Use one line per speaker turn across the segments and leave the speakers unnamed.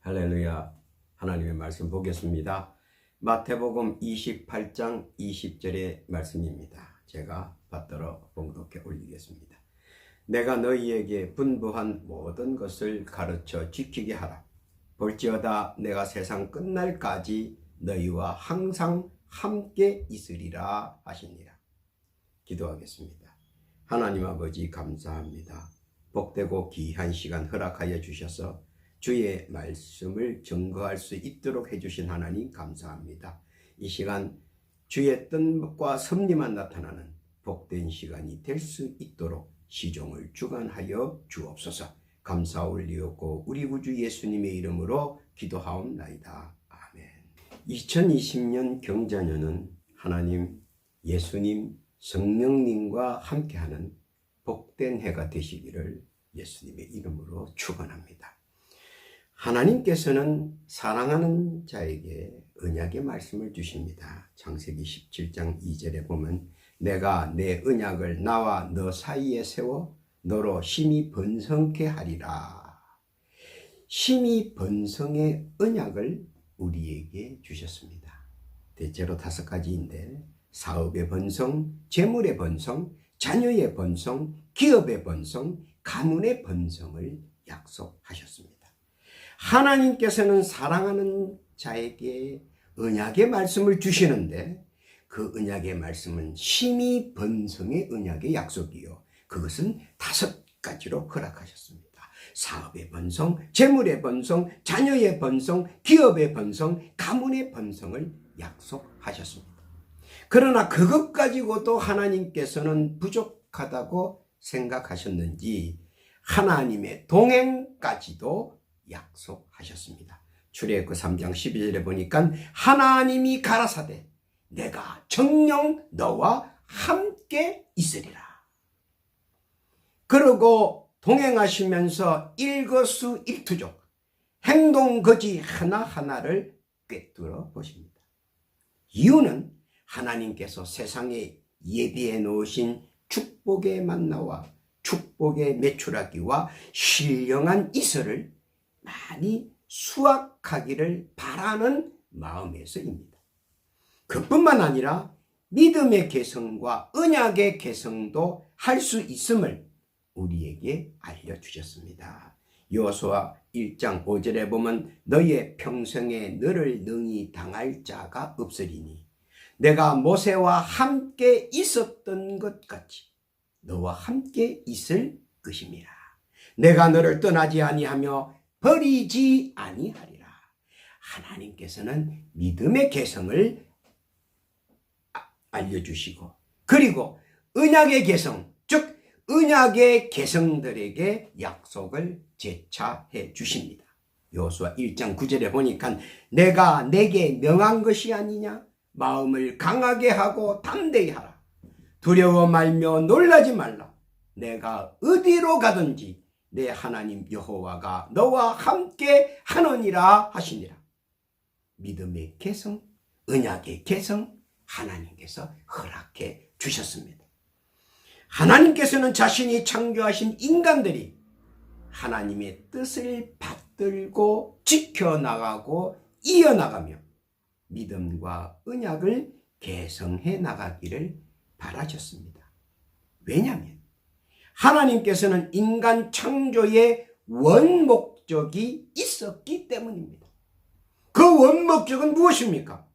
할렐루야. 하나님의 말씀 보겠습니다. 마태복음 28장 20절의 말씀입니다. 제가 받들어 봉독해 올리겠습니다. 내가 너희에게 분부한 모든 것을 가르쳐 지키게 하라. 볼지어다 내가 세상 끝날까지 너희와 항상 함께 있으리라 하시니라. 기도하겠습니다. 하나님 아버지 감사합니다. 복되고 귀한 시간 허락하여 주셔서 주의 말씀을 증거할 수 있도록 해주신 하나님 감사합니다. 이 시간 주의 뜻과 섭리만 나타나는 복된 시간이 될 수 있도록 시종을 주관하여 주옵소서. 감사 올리옵고 우리 구주 예수님의 이름으로 기도하옵나이다. 아멘. 2020년 경자년은 하나님, 예수님, 성령님과 함께하는 복된 해가 되시기를 예수님의 이름으로 축원합니다. 하나님께서는 사랑하는 자에게 언약의 말씀을 주십니다. 창세기 17장 2절에 보면 내가 내 언약을 나와 너 사이에 세워 너로 심히 번성케 하리라. 심히 번성의 언약을 우리에게 주셨습니다. 대체로 5가지인데 사업의 번성, 재물의 번성, 자녀의 번성, 기업의 번성, 가문의 번성을 약속하셨습니다. 하나님께서는 사랑하는 자에게 언약의 말씀을 주시는데 그 언약의 말씀은 심히 번성의 언약의 약속이요. 그것은 5가지로 허락하셨습니다. 사업의 번성, 재물의 번성, 자녀의 번성, 기업의 번성, 가문의 번성을 약속하셨습니다. 그러나 그것 가지고도 하나님께서는 부족하다고 생각하셨는지 하나님의 동행까지도 약속하셨습니다. 출애굽기 3장 12절에 보니까 하나님이 가라사대 내가 정녕 너와 함께 있으리라. 그러고 동행하시면서 일거수일투족 행동거지 하나하나를 꿰뚫어 보십니다. 이유는 하나님께서 세상에 예비해 놓으신 축복의 만나와 축복의 메추라기와 신령한 이슬을 많이 수확하기를 바라는 마음에서입니다. 그뿐만 아니라 믿음의 개성과 언약의 개성도 할 수 있음을 우리에게 알려주셨습니다. 여호수아 1장 5절에 보면 너희의 평생에 너를 능히 당할 자가 없으리니 내가 모세와 함께 있었던 것 같이 너와 함께 있을 것임이라. 내가 너를 떠나지 아니하며 버리지 아니하리라. 하나님께서는 믿음의 개성을 알려주시고 그리고 언약의 개성, 즉 언약의 개성들에게 약속을 재차해 주십니다. 여호수아 1장 9절에 보니까 내가 내게 명한 것이 아니냐? 마음을 강하게 하고 담대히 하라. 두려워 말며 놀라지 말라. 내가 어디로 가든지 내 하나님 여호와가 너와 함께 하느니라 하시니라. 믿음의 개성, 언약의 개성 하나님께서 허락해 주셨습니다. 하나님께서는 자신이 창조하신 인간들이 하나님의 뜻을 받들고 지켜나가고 이어나가며 믿음과 언약을 개성해 나가기를 바라셨습니다. 왜냐하면 하나님께서는 인간 창조의 원목적이 있었기 때문입니다. 그 원목적은 무엇입니까?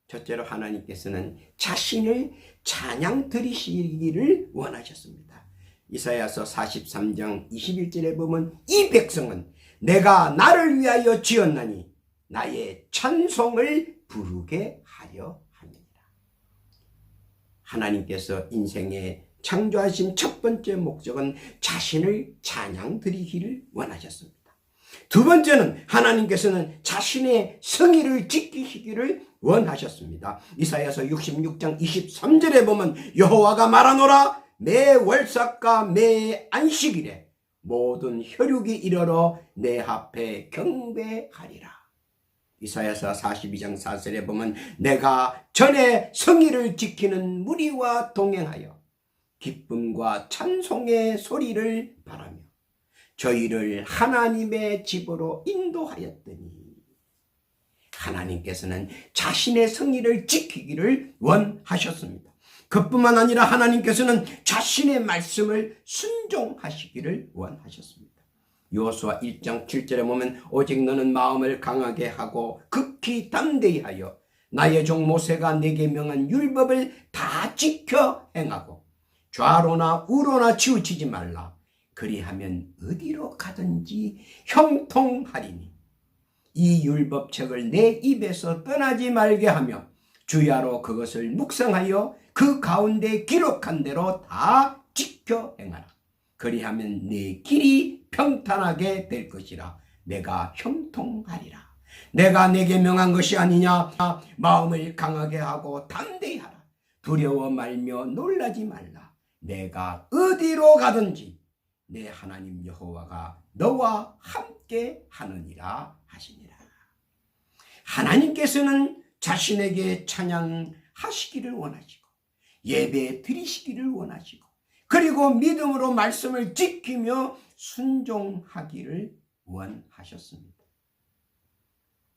첫째로 하나님께서는 자신을 찬양 드리시기를 원하셨습니다. 이사야서 43장 21절에 보면 이 백성은 내가 나를 위하여 지었나니 나의 찬송을 부르게 하려 함이니라. 하나님께서 인생에 창조하신 첫 번째 목적은 자신을 찬양 드리기를 원하셨습니다. 두 번째는 하나님께서는 자신의 성의를 지키시기를 원하셨습니다. 이사야서 66장 23절에 보면 여호와가 말하노라 매 월삭과 매 안식일에 모든 혈육이 이르러 내 앞에 경배하리라. 이사야서 42장 4절에 보면 내가 전에 성의를 지키는 무리와 동행하여 기쁨과 찬송의 소리를 바라며 저희를 하나님의 집으로 인도하였더니 하나님께서는 자신의 성의를 지키기를 원하셨습니다. 그뿐만 아니라 하나님께서는 자신의 말씀을 순종하시기를 원하셨습니다. 여호수아 1장 7절에 보면 오직 너는 마음을 강하게 하고 극히 담대히 하여 나의 종 모세가 내게 명한 율법을 다 지켜 행하고 좌로나 우로나 치우치지 말라. 그리하면 어디로 가든지 형통하리니 이 율법책을 내 입에서 떠나지 말게 하며 주야로 그것을 묵상하여 그 가운데 기록한 대로 다 지켜 행하라. 그리하면 내 길이 평탄하게 될 것이라. 내가 형통하리라. 내가 내게 명한 것이 아니냐. 마음을 강하게 하고 담대히 하라. 두려워 말며 놀라지 말라. 내가 어디로 가든지 내 하나님 여호와가 너와 함께 하느니라 하시니라. 하나님께서는 자신에게 찬양하시기를 원하시고 예배 드리시기를 원하시고 그리고 믿음으로 말씀을 지키며 순종하기를 원하셨습니다.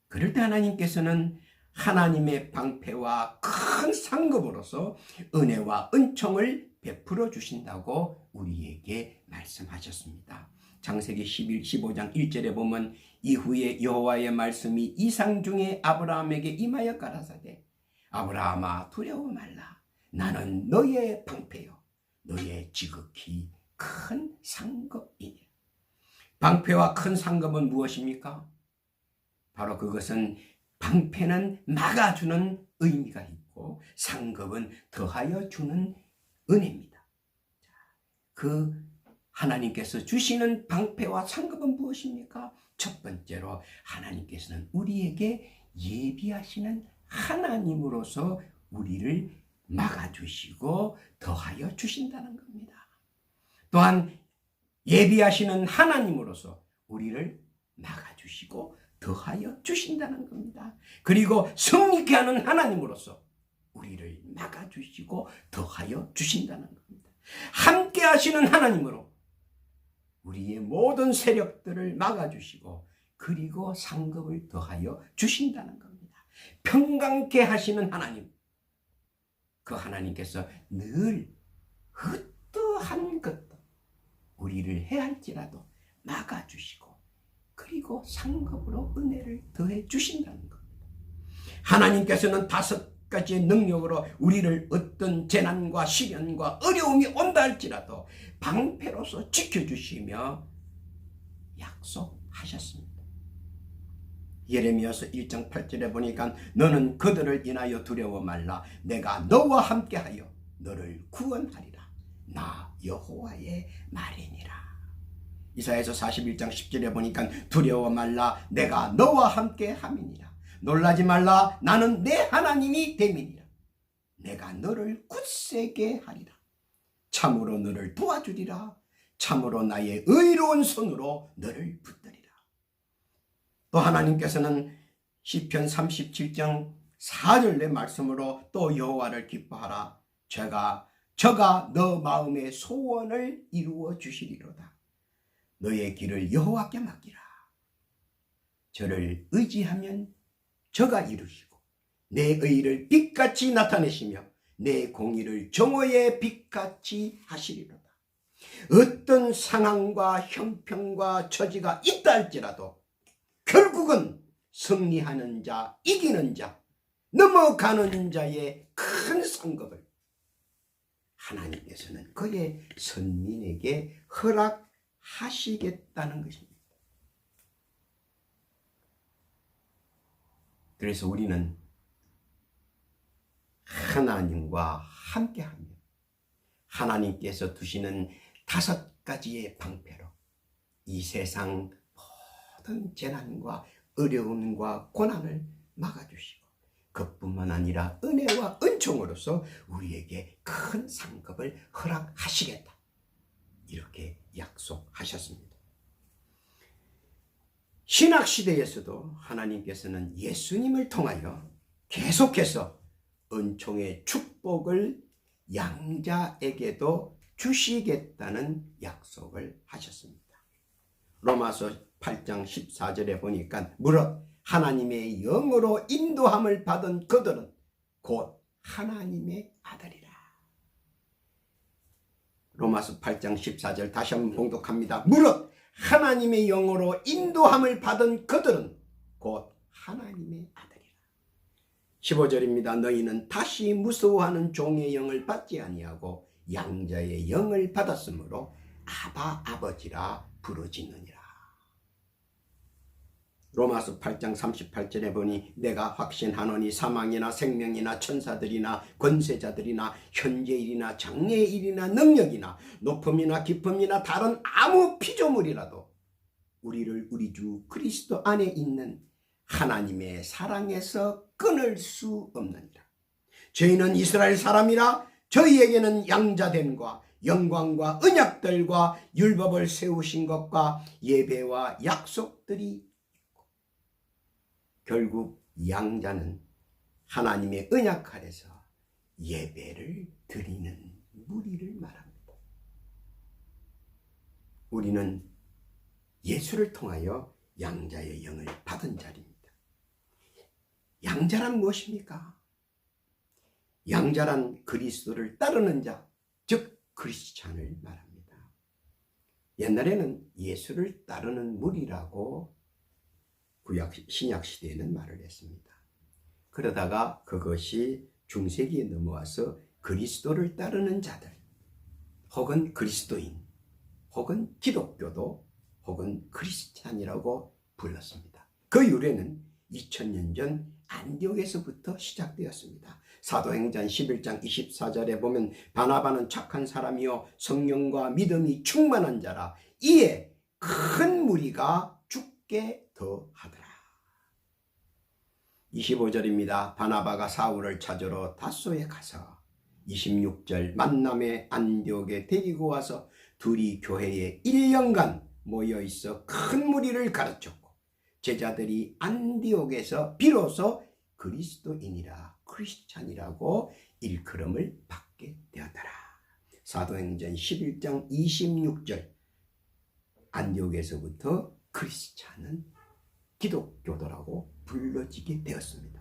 그럴 때 하나님께서는 하나님의 방패와 큰 상급으로서 은혜와 은총을 베풀어 주신다고 우리에게 말씀하셨습니다. 창세기 15장 1절에 보면 이후에 여호와의 말씀이 이상 중에 아브라함에게 임하여 가라사대 아브라함아 두려워 말라. 나는 너의 방패요 너의 지극히 큰 상급이니. 방패와 큰 상급은 무엇입니까? 바로 그것은 방패는 막아주는 의미가 있고 상급은 더하여 주는 은혜입니다. 그 하나님께서 주시는 방패와 상급은 무엇입니까? 첫 번째로 하나님께서는 우리에게 예비하시는 하나님으로서 우리를 막아주시고 더하여 주신다는 겁니다. 또한 예비하시는 하나님으로서 우리를 막아주시고 더하여 주신다는 겁니다. 그리고 성립케 하는 하나님으로서 우리를 막아주시고 더하여 주신다는 겁니다. 함께 하시는 하나님으로 우리의 모든 세력들을 막아주시고 그리고 상급을 더하여 주신다는 겁니다. 평강케 하시는 하나님, 그 하나님께서 늘 어떠한 것도 우리를 해할지라도 막아주시고 그리고 상급으로 은혜를 더해 주신다는 겁니다. 하나님께서는 5가지의 능력으로 우리를 어떤 재난과 시련과 어려움이 온다 할지라도 방패로서 지켜주시며 약속하셨습니다. 예레미야서 1장 8절에 보니까 너는 그들을 인하여 두려워 말라. 내가 너와 함께하여 너를 구원하리라. 나 여호와의 말이니라. 이사야서 41장 10절에 보니까 두려워 말라. 내가 너와 함께함이니라. 놀라지 말라. 나는 내 하나님이 됨이니라. 내가 너를 굳세게 하리라. 참으로 너를 도와주리라. 참으로 나의 의로운 손으로 너를 붙들리라. 또 하나님께서는 시편 37장 4절의 말씀으로 또 여호와를 기뻐하라. 저가 너 마음의 소원을 이루어 주시리로다. 너의 길을 여호와께 맡기라. 저를 의지하면 저가 이루시고 내 의를 빛같이 나타내시며 내 공의를 정오의 빛같이 하시리로다. 어떤 상황과 형편과 처지가 있다 할지라도 결국은 승리하는 자, 이기는 자, 넘어가는 자의 큰 상급을 하나님께서는 그의 선민에게 허락하시겠다는 것입니다. 그래서 우리는 하나님과 함께하며 하나님께서 두시는 5가지의 방패로 이 세상 모든 재난과 어려움과 고난을 막아주시고 그뿐만 아니라 은혜와 은총으로서 우리에게 큰 상급을 허락하시겠다. 이렇게 약속하셨습니다. 신학시대에서도 하나님께서는 예수님을 통하여 계속해서 은총의 축복을 양자에게도 주시겠다는 약속을 하셨습니다. 로마서 8장 14절에 보니까 무릇 하나님의 영으로 인도함을 받은 그들은 곧 하나님의 아들이라. 로마서 8장 14절 다시 한번 봉독합니다. 무릇 하나님의 영으로 인도함을 받은 그들은 곧 하나님의 아들이라. 15절입니다. 너희는 다시 무서워하는 종의 영을 받지 아니하고 양자의 영을 받았으므로 아바 아버지라 부르짖느니라. 로마서 8장 38절에 보니 내가 확신하노니 사망이나 생명이나 천사들이나 권세자들이나 현재일이나 장래일이나 능력이나 높음이나 깊음이나 다른 아무 피조물이라도 우리를 우리 주 그리스도 안에 있는 하나님의 사랑에서 끊을 수 없느니라. 저희는 이스라엘 사람이라 저희에게는 양자됨과 영광과 언약들과 율법을 세우신 것과 예배와 약속들이 결국 양자는 하나님의 언약 아래서 예배를 드리는 무리를 말합니다. 우리는 예수를 통하여 양자의 영을 받은 자리입니다. 양자란 무엇입니까? 양자란 그리스도를 따르는 자, 즉 크리스찬을 말합니다. 옛날에는 예수를 따르는 무리라고 신약 시대에는 말을 했습니다. 그러다가 그것이 중세기에 넘어와서 그리스도를 따르는 자들, 혹은 그리스도인, 혹은 기독교도, 혹은 크리스찬이라고 불렀습니다. 그 유래는 2000년 전 안디옥에서부터 시작되었습니다. 사도행전 11장 24절에 보면 바나바는 착한 사람이요 성령과 믿음이 충만한 자라 이에 큰 무리가 죽게 더하더라. 25절입니다. 바나바가 사울을 찾으러 다소에 가서 26절 만남의 안디옥에 데리고 와서 둘이 교회에 1년간 모여있어 큰 무리를 가르쳤고 제자들이 안디옥에서 비로소 그리스도인이라 크리스찬이라고 일컬음을 받게 되었더라. 사도행전 11장 26절 안디옥에서부터 크리스찬은 기독교도라고 불러지게 되었습니다.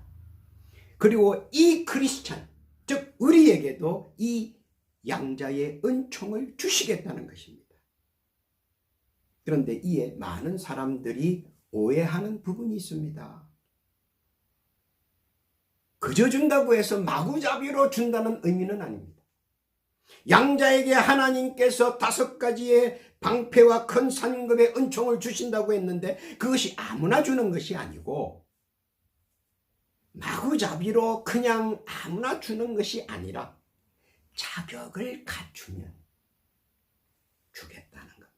그리고 이 크리스찬, 즉 우리에게도 이 양자의 은총을 주시겠다는 것입니다. 그런데 이에 많은 사람들이 오해하는 부분이 있습니다. 그저 준다고 해서 마구잡이로 준다는 의미는 아닙니다. 양자에게 하나님께서 5가지의 방패와 큰 상급의 은총을 주신다고 했는데 그것이 아무나 주는 것이 아니고 마구잡이로 그냥 아무나 주는 것이 아니라 자격을 갖추면 주겠다는 겁니다.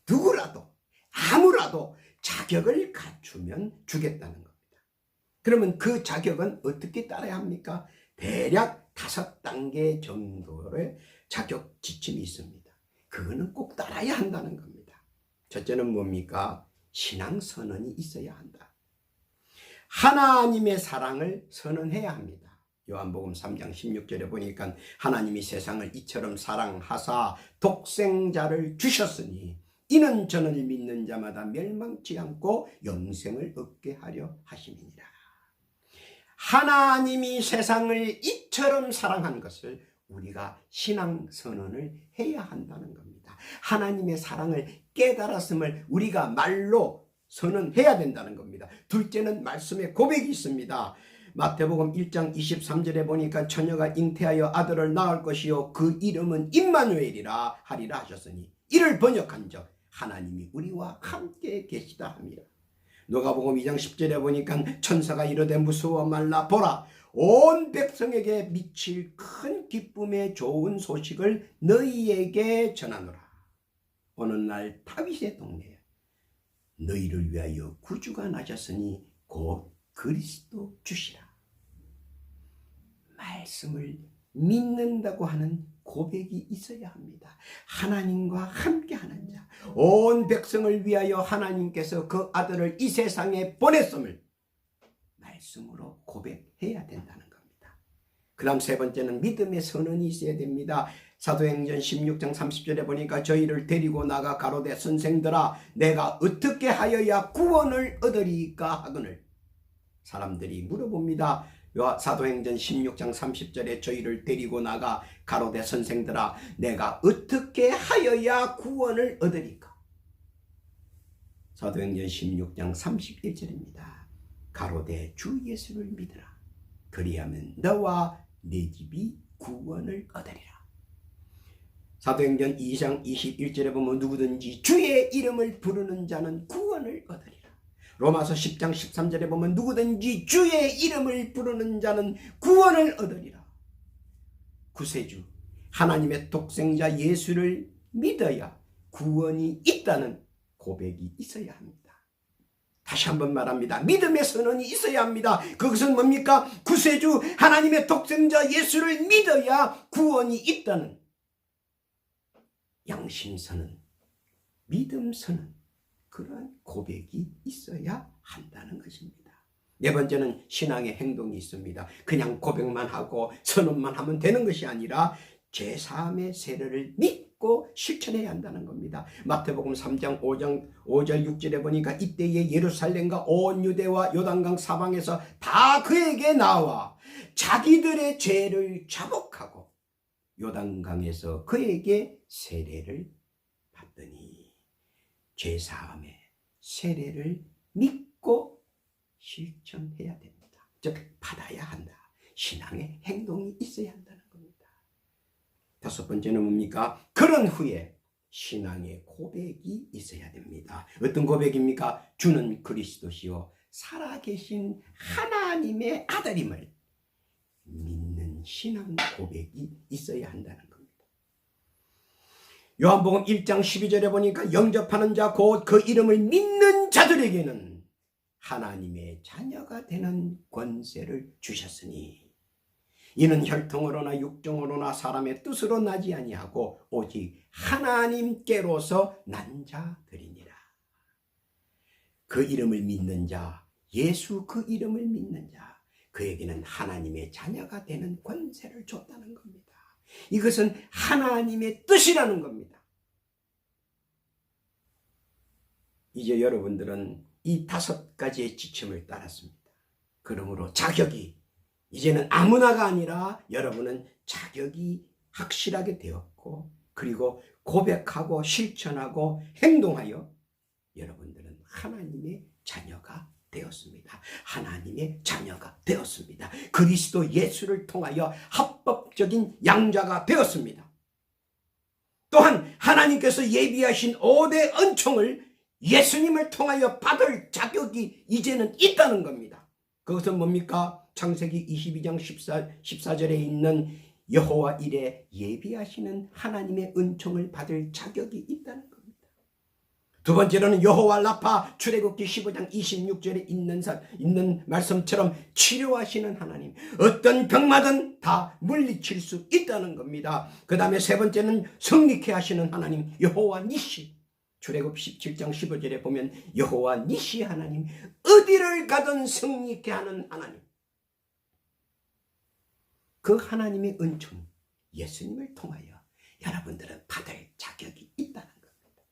누구라도 아무라도 자격을 갖추면 주겠다는 겁니다. 그러면 그 자격은 어떻게 따라야 합니까? 대략 5단계 정도의 자격 지침이 있습니다. 그거는 꼭 따라야 한다는 겁니다. 첫째는 뭡니까? 신앙 선언이 있어야 한다. 하나님의 사랑을 선언해야 합니다. 요한복음 3장 16절에 보니까 하나님이 세상을 이처럼 사랑하사 독생자를 주셨으니 이는 저를 믿는 자마다 멸망치 않고 영생을 얻게 하려 하심이니라. 하나님이 세상을 이처럼 사랑한 것을 우리가 신앙 선언을 해야 한다는 겁니다. 하나님의 사랑을 깨달았음을 우리가 말로 선언해야 된다는 겁니다. 둘째는 말씀의 고백이 있습니다. 마태복음 1장 23절에 보니까 처녀가 잉태하여 아들을 낳을 것이요 그 이름은 임마누엘이라 하리라 하셨으니 이를 번역한즉 하나님이 우리와 함께 계시다 함이라. 누가복음 2장 10절에 보니까 천사가 이르되 무서워 말라 보라 온 백성에게 미칠 큰 기쁨의 좋은 소식을 너희에게 전하노라. 어느 날 다윗의 동네에 너희를 위하여 구주가 나셨으니 곧 그리스도 주시라. 말씀을 믿는다고 하는 고백이 있어야 합니다. 하나님과 함께하는 자, 온 백성을 위하여 하나님께서 그 아들을 이 세상에 보냈음을 말씀으로 고백해야 된다는 겁니다. 그 다음 세 번째는 믿음의 선언이 있어야 됩니다. 사도행전 16장 30절에 보니까 저희를 데리고 나가 가로되 선생들아 내가 어떻게 하여야 구원을 얻으리까 하거늘. 사람들이 물어봅니다. 사도행전 16장 30절에 저희를 데리고 나가 가로되 선생들아 내가 어떻게 하여야 구원을 얻으리까. 사도행전 16장 31절입니다. 가로되 주 예수를 믿으라. 그리하면 너와 네 집이 구원을 얻으리라. 사도행전 2장 21절에 보면 누구든지 주의 이름을 부르는 자는 구원을 얻으리라. 로마서 10장 13절에 보면 누구든지 주의 이름을 부르는 자는 구원을 얻으리라. 구세주 하나님의 독생자 예수를 믿어야 구원이 있다는 고백이 있어야 합니다. 다시 한번 말합니다. 믿음의 선언이 있어야 합니다. 그것은 뭡니까? 구세주 하나님의 독생자 예수를 믿어야 구원이 있다는 양심선언, 믿음선언, 그러한 고백이 있어야 한다는 것입니다. 네 번째는 신앙의 행동이 있습니다. 그냥 고백만 하고 선언만 하면 되는 것이 아니라 제3의 세례를 믿고 실천해야 한다는 겁니다. 마태복음 3장 5절 6절에 보니까 이때에 예루살렘과 온 유대와 요단강 사방에서 다 그에게 나와 자기들의 죄를 자복하고 요단강에서 그에게 세례를 받더니 제3의 세례를 믿고 실천해야 됩니다. 즉 받아야 한다. 신앙의 행동이 있어야 한다는 겁니다. 다섯 번째는 뭡니까? 그런 후에 신앙의 고백이 있어야 됩니다. 어떤 고백입니까? 주는 그리스도시요 살아계신 하나님의 아들임을 믿는 신앙 고백이 있어야 한다는 겁니다. 요한복음 1장 12절에 보니까 영접하는 자 곧 그 이름을 믿는 자들에게는 하나님의 자녀가 되는 권세를 주셨으니 이는 혈통으로나 육정으로나 사람의 뜻으로 나지 아니하고 오직 하나님께로서 난 자들이니라. 그 이름을 믿는 자, 예수 그 이름을 믿는 자, 그에게는 하나님의 자녀가 되는 권세를 줬다는 겁니다. 이것은 하나님의 뜻이라는 겁니다. 이제 여러분들은 이 5가지의 지침을 따랐습니다. 그러므로 자격이 이제는 아무나가 아니라 여러분은 자격이 확실하게 되었고 그리고 고백하고 실천하고 행동하여 여러분들은 하나님의 자녀가 되었습니다. 하나님의 자녀가 되었습니다. 그리스도 예수를 통하여 합법적인 양자가 되었습니다. 또한 하나님께서 예비하신 5대 은총을 예수님을 통하여 받을 자격이 이제는 있다는 겁니다. 그것은 뭡니까? 창세기 22장 14절에 있는 여호와 일에 예비하시는 하나님의 은총을 받을 자격이 있다는 겁니다. 두 번째로는 여호와 라파 출애굽기 15장 26절에 있는 말씀처럼 치료하시는 하나님, 어떤 병마든 다 물리칠 수 있다는 겁니다. 그 다음에 세 번째는 성리케 하시는 하나님 여호와 니시, 출애굽기 17장 15절에 보면 여호와 니시 하나님, 어디를 가든 성리케 하는 하나님, 그 하나님의 은총 예수님을 통하여 여러분들은 받을 자격이 있다는 겁니다.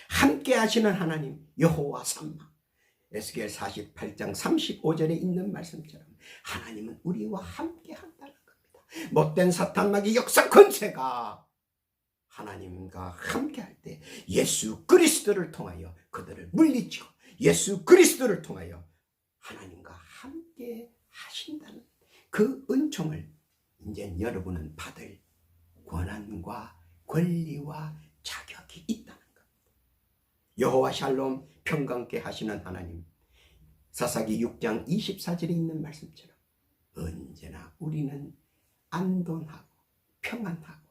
함께 하시는 하나님 여호와 삼마, 에스겔 48장 35절에 있는 말씀처럼 하나님은 우리와 함께 한다는 겁니다. 못된 사탄마귀 역사 권세가 하나님과 함께 할 때 예수 그리스도를 통하여 그들을 물리치고 예수 그리스도를 통하여 하나님과 함께 하신다는 그 은총을 이제 여러분은 받을 권한과 권리와 자격이 있다는 겁니다. 여호와 샬롬, 평강케 하시는 하나님, 사사기 6장 24절에 있는 말씀처럼 언제나 우리는 안돈하고 평안하고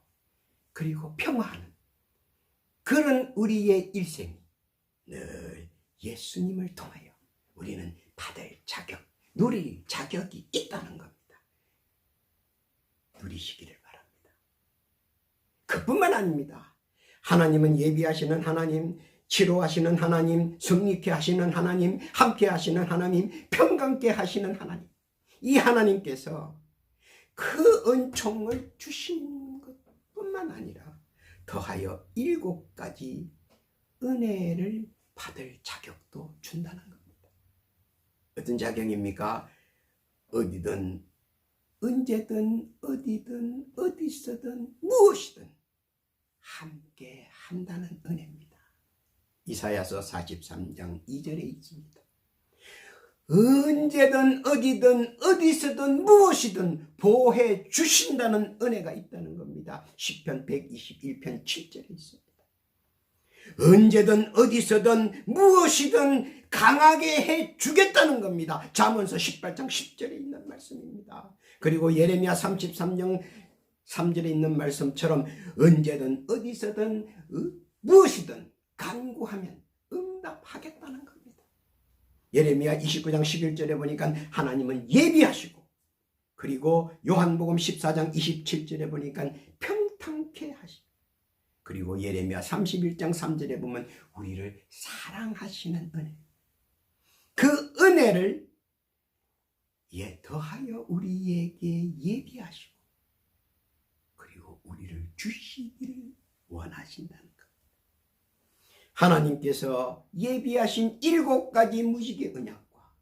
그리고 평화하는 그런 우리의 일생이 늘 예수님을 통하여 우리는 받을 자격, 누릴 자격이 있다는 겁니다. 누리시기를 바랍니다. 그뿐만 아닙니다. 하나님은 예비하시는 하나님, 치료하시는 하나님, 성리케 하시는 하나님, 함께 하시는 하나님, 평강케 하시는 하나님, 이 하나님께서 그 은총을 주신 것뿐만 뿐만 아니라 더하여 7가지 은혜를 받을 자격도 준다는 겁니다. 어떤 자격입니까? 어디든 언제든 어디든 어디서든 무엇이든 함께 한다는 은혜입니다. 이사야서 43장 2절에 있습니다. 언제든 어디든 어디서든 무엇이든 보호해 주신다는 은혜가 있다는 겁니다. 시편 121편 7절에 있습니다. 언제든 어디서든 무엇이든 강하게 해 주겠다는 겁니다. 잠언서 18장 10절에 있는 말씀입니다. 그리고 예레미야 33장 3절에 있는 말씀처럼 언제든 어디서든 무엇이든 간구하면 응답하겠다는 겁니다. 예레미야 29장 11절에 보니까 하나님은 예비하시고, 그리고 요한복음 14장 27절에 보니까 평탄케 하시고, 그리고 예레미야 31장 3절에 보면 우리를 사랑하시는 은혜, 그 은혜를 더하여 우리에게 예비하시고 그리고 우리를 주시기를 원하신다는 것. 하나님께서 예비하신 7가지 무지개 언약과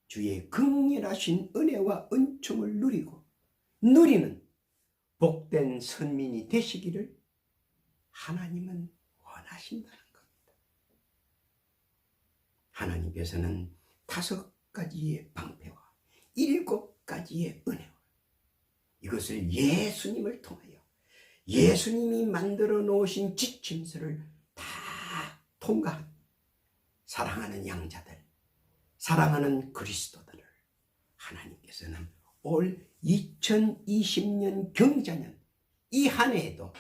주의 극렬하신 은혜와 은총을 누리는 복된 선민이 되시기를 하나님은 원하신다는 겁니다. 하나님께서는 5가지의 방패와 7가지의 은혜와 이것을 예수님을 통하여 예수님이 만들어 놓으신 지침서를 다 통과한 사랑하는 양자들, 사랑하는 그리스도들을 하나님께서는 올 2020년 경자년 이 한 해에도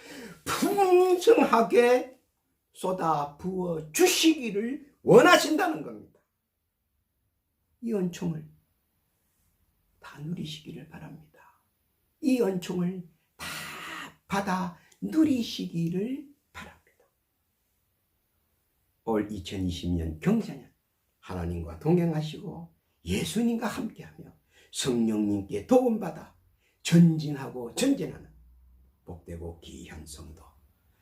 풍성하게 쏟아 부어 주시기를 원하신다는 겁니다. 이 은총을 다 누리시기를 바랍니다. 이 은총을 다 받아 누리시기를 바랍니다. 올 2020년 경자년 하나님과 동행하시고 예수님과 함께하며 성령님께 도움받아 전진하고 전진하는 복되고 귀한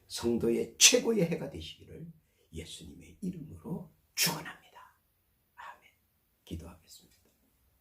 성도의 최고의 해가 되시기를 예수님의 이름으로 축원합니다. 아멘. 기도합니다.